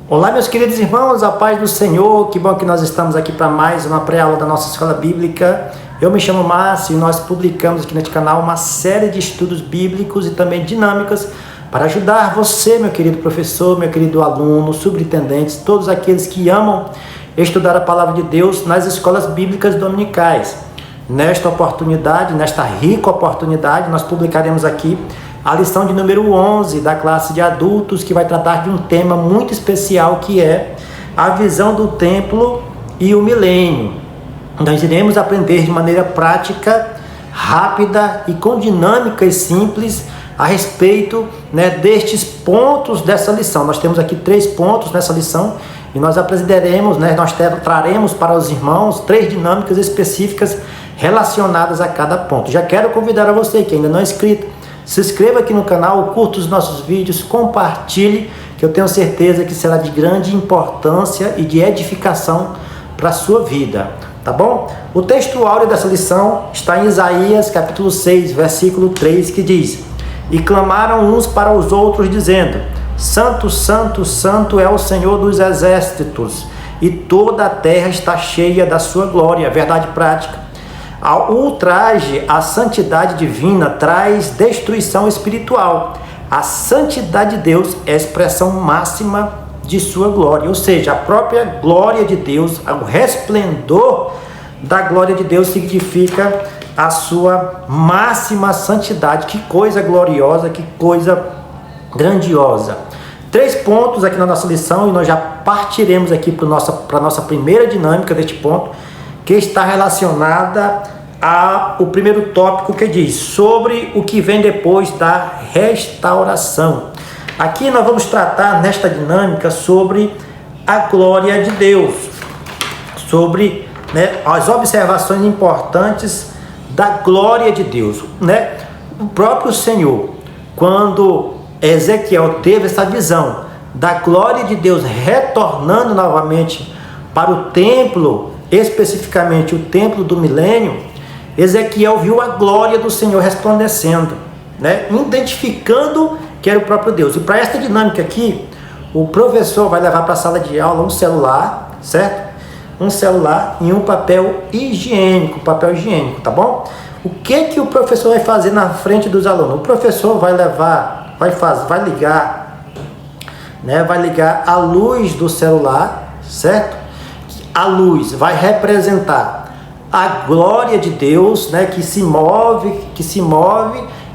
Olá, meus queridos irmãos, a paz do Senhor. Que bom que nós estamos aqui para mais uma pré-aula da nossa escola bíblica. Eu me chamo Márcio e nós publicamos aqui neste canal uma série de estudos bíblicos e também dinâmicas para ajudar você, meu querido professor, meu querido aluno, superintendentes, todos aqueles que amam estudar a palavra de Deus nas escolas bíblicas dominicais. Nesta oportunidade, nesta rica oportunidade, nós publicaremos aqui a lição de número 11 da classe de adultos, que vai tratar de um tema muito especial, que é a visão do templo e o milênio. Nós iremos aprender de maneira prática, rápida e com dinâmicas simples a respeito, destes pontos dessa lição. Nós temos aqui 3 pontos nessa lição e nós aprenderemos, nós traremos para os irmãos 3 dinâmicas específicas relacionadas a cada ponto. Já quero convidar a você que ainda não é inscrito, se inscreva aqui no canal, curta os nossos vídeos, compartilhe, que eu tenho certeza que será de grande importância e de edificação para a sua vida, tá bom? O texto áureo dessa lição está em Isaías capítulo 6, versículo 3, que diz: "E clamaram uns para os outros, dizendo: Santo, Santo, Santo é o Senhor dos exércitos, e toda a terra está cheia da sua glória." Verdade prática. O ultraje à santidade divina traz destruição espiritual. A santidade de Deus é a expressão máxima de sua glória, ou seja, a própria glória de Deus, o resplendor da glória de Deus significa a sua máxima santidade. Que coisa gloriosa, que coisa grandiosa. 3 pontos aqui na nossa lição e nós já partiremos aqui para a nossa primeira dinâmica deste ponto, que está relacionada ao primeiro tópico, que diz sobre o que vem depois da restauração. Aqui nós vamos tratar nesta dinâmica sobre a glória de Deus, sobre as observações importantes da glória de Deus. O próprio Senhor, quando Ezequiel teve essa visão da glória de Deus retornando novamente para o templo, especificamente o templo do milênio, Ezequiel viu a glória do Senhor resplandecendo, identificando que era o próprio Deus. E para esta dinâmica aqui, o professor vai levar para a sala de aula um celular, certo? Um celular e um papel higiênico, tá bom? O que o professor vai fazer na frente dos alunos? O professor vai ligar a luz do celular, certo? A luz vai representar a glória de Deus, que se move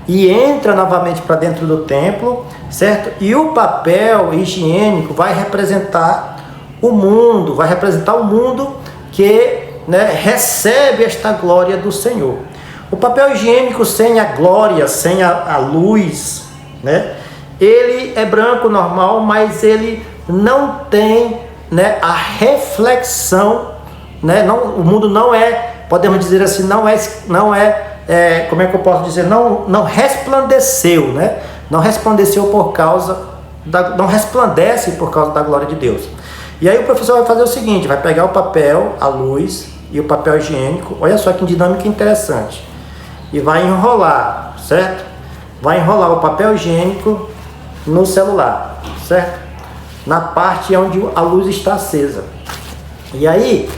e entra novamente para dentro do templo, certo? E o papel higiênico vai representar o mundo, que recebe esta glória do Senhor. O papel higiênico sem a glória, sem a luz, ele é branco normal, mas ele não tem a reflexão, o mundo não é, podemos dizer assim, não é, como é que eu posso dizer, não resplandeceu, não resplandeceu por causa não resplandece por causa da glória de Deus. E aí o professor vai fazer o seguinte, vai pegar o papel, a luz e o papel higiênico, olha só que dinâmica interessante, e vai enrolar, certo? Vai enrolar o papel higiênico no celular, certo? Na parte onde a luz está acesa. E aí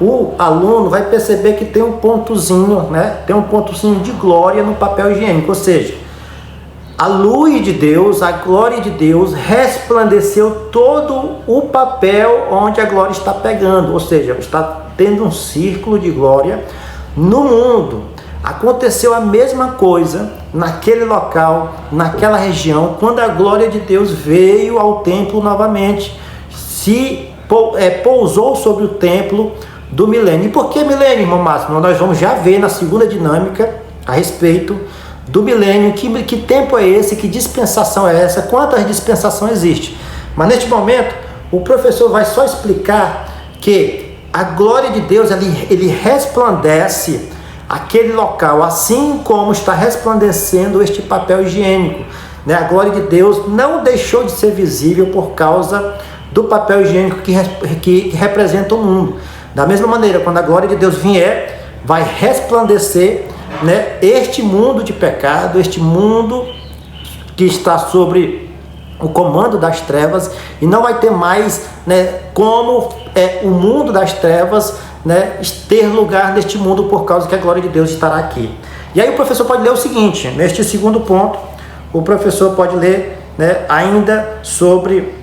o aluno vai perceber que tem um pontozinho, tem um pontozinho de glória no papel higiênico, ou seja, a luz de Deus, a glória de Deus resplandeceu todo o papel onde a glória está pegando, ou seja, está tendo um círculo de glória no mundo. Aconteceu a mesma coisa naquele local, naquela região, quando a glória de Deus veio ao templo novamente, pousou sobre o templo do milênio. E por que milênio, irmão Máximo? Nós vamos já ver na segunda dinâmica a respeito do milênio, que tempo é esse, que dispensação é essa, quantas dispensações existem. Mas neste momento, o professor vai só explicar que a glória de Deus, ele resplandece aquele local, assim como está resplandecendo este papel higiênico. A glória de Deus não deixou de ser visível por causa do papel higiênico que representa o mundo. Da mesma maneira, quando a glória de Deus vier, vai resplandecer este mundo de pecado, este mundo que está sobre o comando das trevas, e não vai ter mais, né, como o mundo das trevas, né, ter lugar neste mundo, por causa que a glória de Deus estará aqui. E aí o professor pode ler o seguinte, neste segundo ponto, o professor pode ler, né, ainda sobre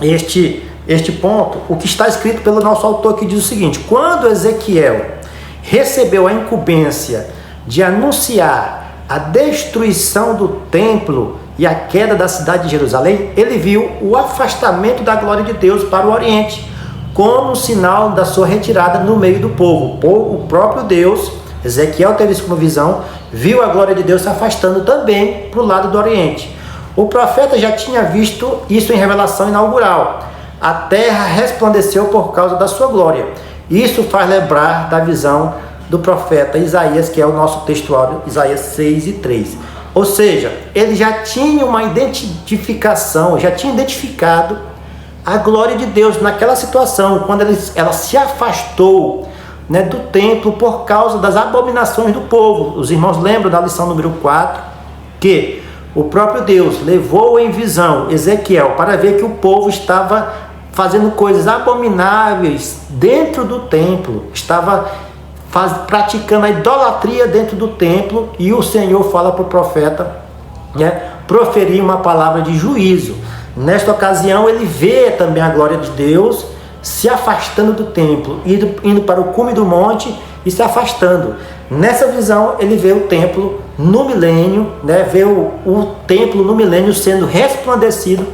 este ponto, o que está escrito pelo nosso autor, que diz o seguinte: quando Ezequiel recebeu a incumbência de anunciar a destruição do templo e a queda da cidade de Jerusalém, ele viu o afastamento da glória de Deus para o Oriente, como sinal da sua retirada no meio do povo. O próprio Deus, Ezequiel teve isso como visão, viu a glória de Deus se afastando também para o lado do Oriente. O profeta já tinha visto isso em revelação inaugural. A terra resplandeceu por causa da sua glória. Isso faz lembrar da visão do profeta Isaías, que é o nosso textuário, Isaías 6:3. Ou seja, ele já tinha uma identificação, já tinha identificado a glória de Deus naquela situação, quando ela se afastou, né, do templo por causa das abominações do povo. Os irmãos lembram da lição número 4, que o próprio Deus levou em visão Ezequiel para ver que o povo estava fazendo coisas abomináveis dentro do templo, estava praticando a idolatria dentro do templo, e o Senhor fala para o profeta, né, proferir uma palavra de juízo. Nesta ocasião ele vê também a glória de Deus se afastando do templo, indo para o cume do monte e se afastando. Nessa visão ele vê o templo no milênio, né, vê o templo no milênio sendo resplandecido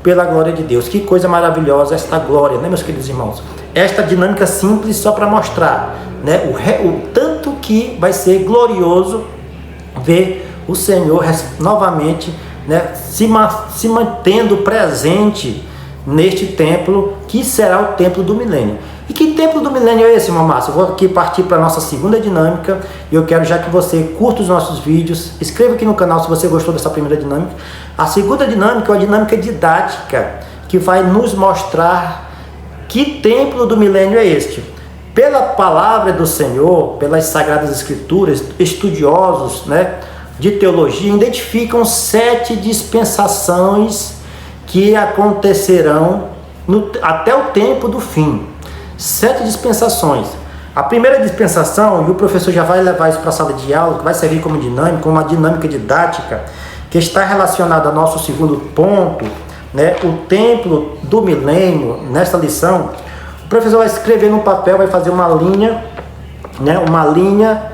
pela glória de Deus. Que coisa maravilhosa esta glória, né, meus queridos irmãos? Esta dinâmica simples só para mostrar, né, o tanto que vai ser glorioso ver o Senhor novamente, né, se mantendo presente neste templo, que será o templo do milênio. E que templo do milênio é esse, irmão Márcio? Eu vou aqui partir para a nossa segunda dinâmica, e eu quero já que você curta os nossos vídeos, inscreva aqui no canal se você gostou dessa primeira dinâmica. A segunda dinâmica é uma dinâmica didática, que vai nos mostrar que templo do milênio é este. Pela palavra do Senhor, pelas Sagradas Escrituras, estudiosos, né, de teologia identificam 7 dispensações que acontecerão até o tempo do fim. 7 dispensações. A primeira dispensação, e o professor já vai levar isso para a sala de aula, que vai servir como dinâmica, uma dinâmica didática, que está relacionada ao nosso segundo ponto, né, o templo do milênio. Nesta lição, o professor vai escrever no papel, vai fazer uma linha, né, uma linha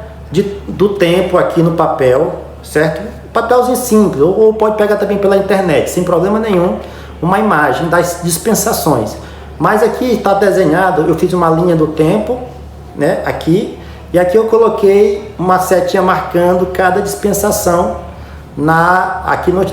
do tempo aqui no papel, certo? Papelzinho simples, ou pode pegar também pela internet, sem problema nenhum, uma imagem das dispensações. Mas aqui está desenhado, eu fiz uma linha do tempo, né, aqui, e aqui eu coloquei uma setinha marcando cada dispensação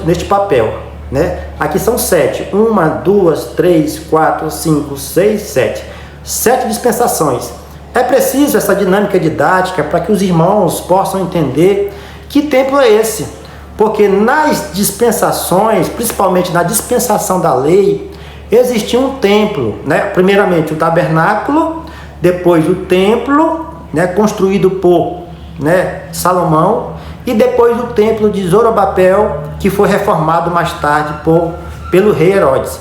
neste papel, né? Aqui são 7, 1, 2, 3, 4, 5, 6, 7. 7 dispensações. É preciso essa dinâmica didática para que os irmãos possam entender que templo é esse. Porque nas dispensações, principalmente na dispensação da lei, existia um templo, né? Primeiramente o tabernáculo, depois o templo, né, construído por, né, Salomão, e depois o templo de Zorobabel, que foi reformado mais tarde pelo rei Herodes.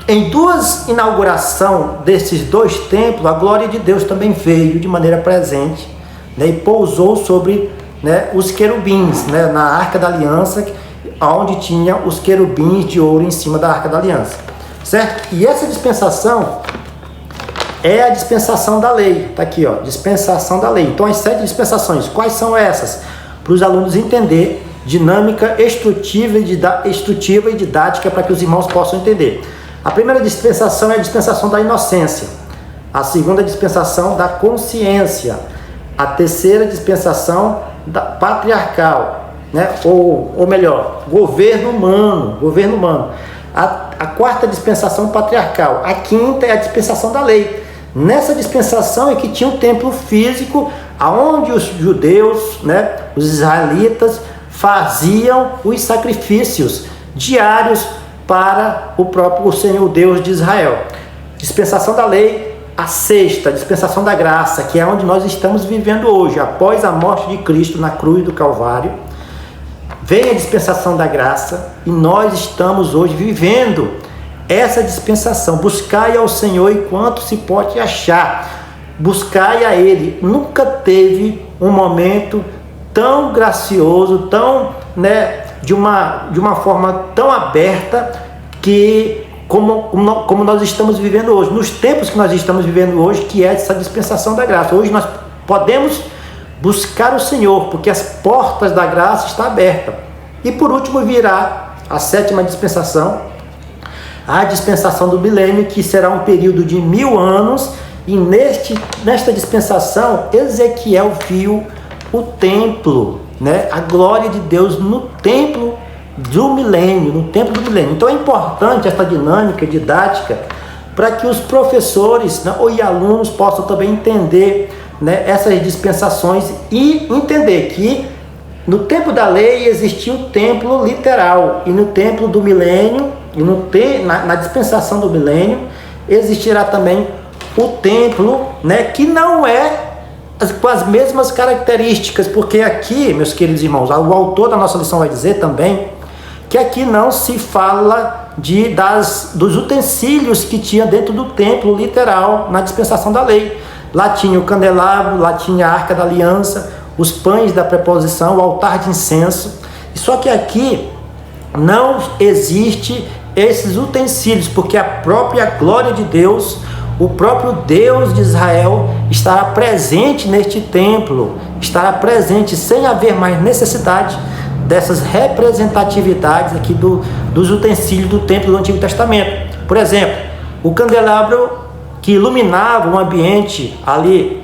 Em duas inaugurações desses 2 templos, a glória de Deus também veio de maneira presente, né, e pousou sobre, né, os querubins, né, na Arca da Aliança, onde tinha os querubins de ouro em cima da Arca da Aliança, certo? E essa dispensação é a dispensação da lei, tá aqui, ó, dispensação da lei. Então as 7 dispensações, quais são essas? Para os alunos entender, dinâmica instrutiva e didática, para que os irmãos possam entender. A primeira dispensação é a dispensação da inocência, a segunda dispensação da consciência, a terceira dispensação da patriarcal, né? ou melhor, governo humano. A quarta dispensação patriarcal, a quinta é a dispensação da lei. Nessa dispensação é que tinha um templo físico, aonde os judeus, né, os israelitas, faziam os sacrifícios diários para o Senhor Deus de Israel. Dispensação da lei, a sexta, dispensação da graça, que é onde nós estamos vivendo hoje, após a morte de Cristo na cruz do Calvário. vem a dispensação da graça e nós estamos hoje vivendo essa dispensação. Buscai ao Senhor enquanto se pode achar. Buscai a Ele. Nunca teve um momento tão gracioso, tão, de uma forma tão aberta que como nós estamos vivendo hoje, nos tempos que nós estamos vivendo hoje, que é essa dispensação da graça. Hoje nós podemos buscar o Senhor, porque as portas da graça estão abertas. E por último virá a 7ª dispensação, a dispensação do milênio, que será um período de 1000 anos, e nesta dispensação Ezequiel viu o templo, a glória de Deus no templo do milênio, no templo do milênio. Então é importante essa dinâmica didática para que os professores e alunos possam também entender essas dispensações e entender que no tempo da lei existia o templo literal, e no templo do milênio, na dispensação do milênio, existirá também o templo, que não é com as mesmas características, porque aqui, meus queridos irmãos, o autor da nossa lição vai dizer também que aqui não se fala dos utensílios que tinha dentro do templo literal na dispensação da lei. Lá tinha o candelabro, lá tinha a arca da aliança, os pães da preposição, o altar de incenso. Só que aqui não existe esses utensílios, porque a própria glória de Deus, o próprio Deus de Israel estará presente neste templo, estará presente sem haver mais necessidade dessas representatividades aqui dos utensílios do templo do Antigo Testamento. Por exemplo, o candelabro que iluminava o ambiente ali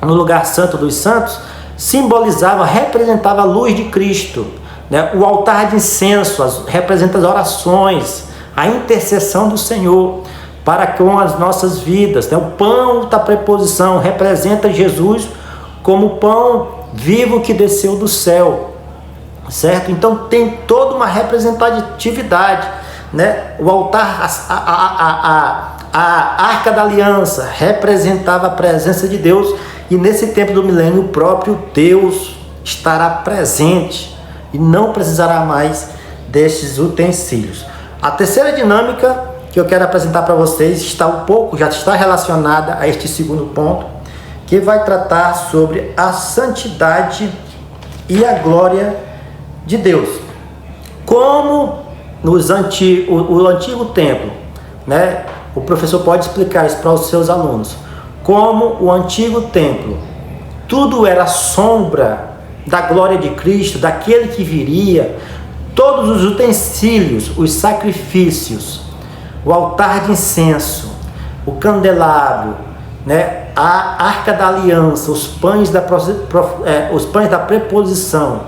no lugar santo dos santos, simbolizava, representava a luz de Cristo. O altar de incenso representa as orações, a intercessão do Senhor para com as nossas vidas. O pão da preposição representa Jesus como o pão vivo que desceu do céu, certo? Então tem toda uma representatividade, O altar, a arca da aliança representava a presença de Deus, e nesse tempo do milênio o próprio Deus estará presente e não precisará mais destes utensílios. A terceira dinâmica que eu quero apresentar para vocês já está relacionada a este segundo ponto, que vai tratar sobre a santidade e a glória de Deus. Como o antigo templo, o professor pode explicar isso para os seus alunos, como o antigo templo, tudo era sombra da glória de Cristo, daquele que viria. Todos os utensílios, os sacrifícios, o altar de incenso, o candelabro, a arca da aliança, os pães da preposição,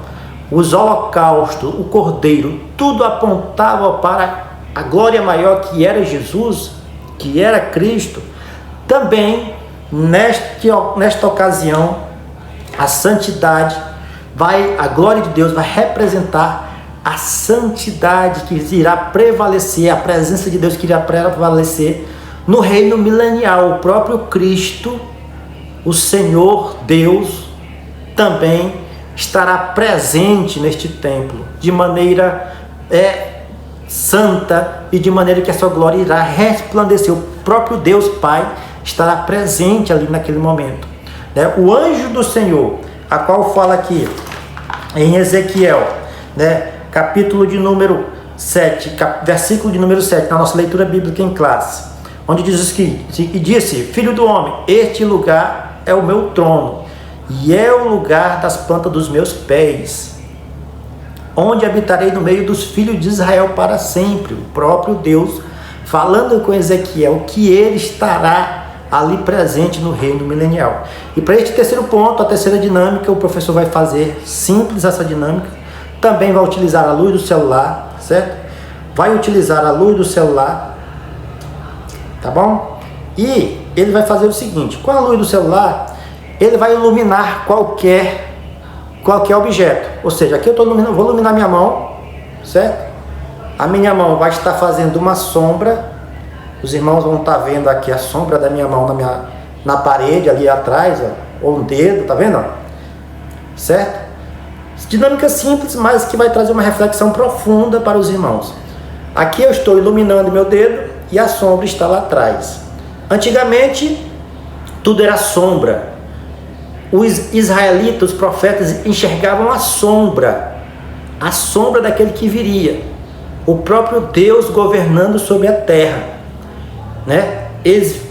os holocaustos, o cordeiro, tudo apontava para a glória maior que era Jesus, que era Cristo. Também nesta ocasião a santidade a glória de Deus vai representar a santidade que irá prevalecer, a presença de Deus que irá prevalecer no reino milenial. O próprio Cristo, o Senhor Deus, também estará presente neste templo de maneira santa, e de maneira que a sua glória irá resplandecer. O próprio Deus Pai estará presente ali naquele momento. O anjo do Senhor, a qual fala aqui em Ezequiel, capítulo de número 7, versículo de número 7, na nossa leitura bíblica em classe, onde diz que disse: Filho do homem, este lugar é o meu trono, e é o lugar das plantas dos meus pés, onde habitarei no meio dos filhos de Israel para sempre. O próprio Deus falando com Ezequiel que ele estará ali presente no reino milenial. E para este terceiro ponto, a terceira dinâmica, o professor vai fazer simples essa dinâmica. Também vai utilizar a luz do celular, certo? Vai utilizar a luz do celular, tá bom? E ele vai fazer o seguinte: com a luz do celular, ele vai iluminar qualquer objeto. Ou seja, aqui eu vou iluminar minha mão, certo? A minha mão vai estar fazendo uma sombra. Os irmãos vão estar vendo aqui a sombra da minha mão na parede ali atrás, ou um dedo, tá vendo? Certo? Dinâmica simples, mas que vai trazer uma reflexão profunda para os irmãos. Aqui eu estou iluminando meu dedo e a sombra está lá atrás. Antigamente, tudo era sombra. Os israelitas, os profetas, enxergavam a sombra daquele que viria. O próprio Deus governando sobre a terra, né? Eles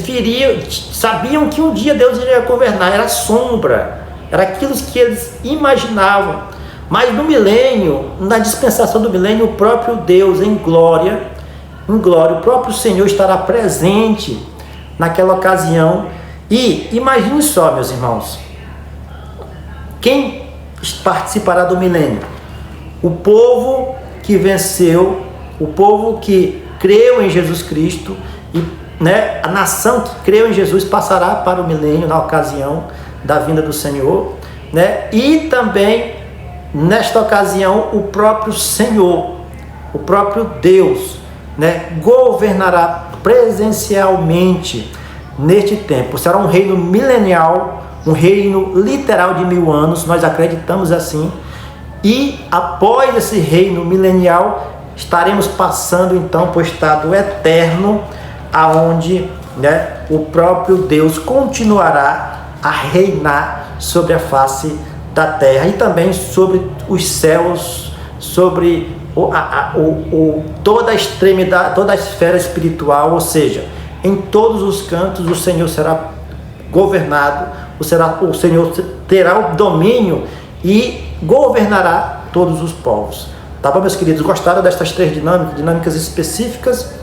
viriam, sabiam que um dia Deus iria governar, era sombra, era aquilo que eles imaginavam. Mas no milênio, na dispensação do milênio, o próprio Deus em glória, o próprio Senhor estará presente naquela ocasião. E imagine só, meus irmãos, quem participará do milênio? O povo que venceu, o povo que creu em Jesus Cristo, e, né, a nação que creu em Jesus passará para o milênio na ocasião da vinda do Senhor, né? E também nesta ocasião o próprio Senhor, o próprio Deus, né, governará presencialmente neste tempo. Será um reino milenial, um reino literal de 1000 anos, nós acreditamos assim. E após esse reino milenial, estaremos passando então para o estado eterno, aonde, né, o próprio Deus continuará a reinar sobre a face da terra e também sobre os céus, sobre toda a extremidade, toda a esfera espiritual, ou seja, em todos os cantos o Senhor será governado, o Senhor terá o domínio e governará todos os povos. Tá bom, meus queridos? Gostaram destas 3 dinâmicas específicas,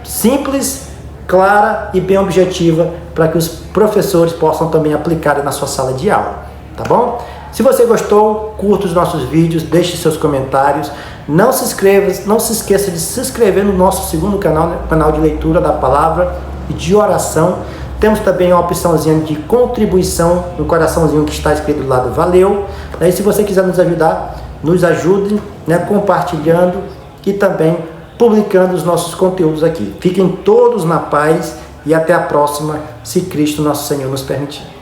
simples, clara e bem objetiva, para que os professores possam também aplicar na sua sala de aula. Tá bom? Se você gostou, curta os nossos vídeos, deixe seus comentários. Não se esqueça de se inscrever no nosso segundo canal de leitura da palavra e de oração. Temos também uma opçãozinha de contribuição, no coraçãozinho que está escrito do lado, valeu. E se você quiser nos ajudar, nos ajude, né, compartilhando e também publicando os nossos conteúdos aqui. Fiquem todos na paz e até a próxima, se Cristo nosso Senhor nos permitir.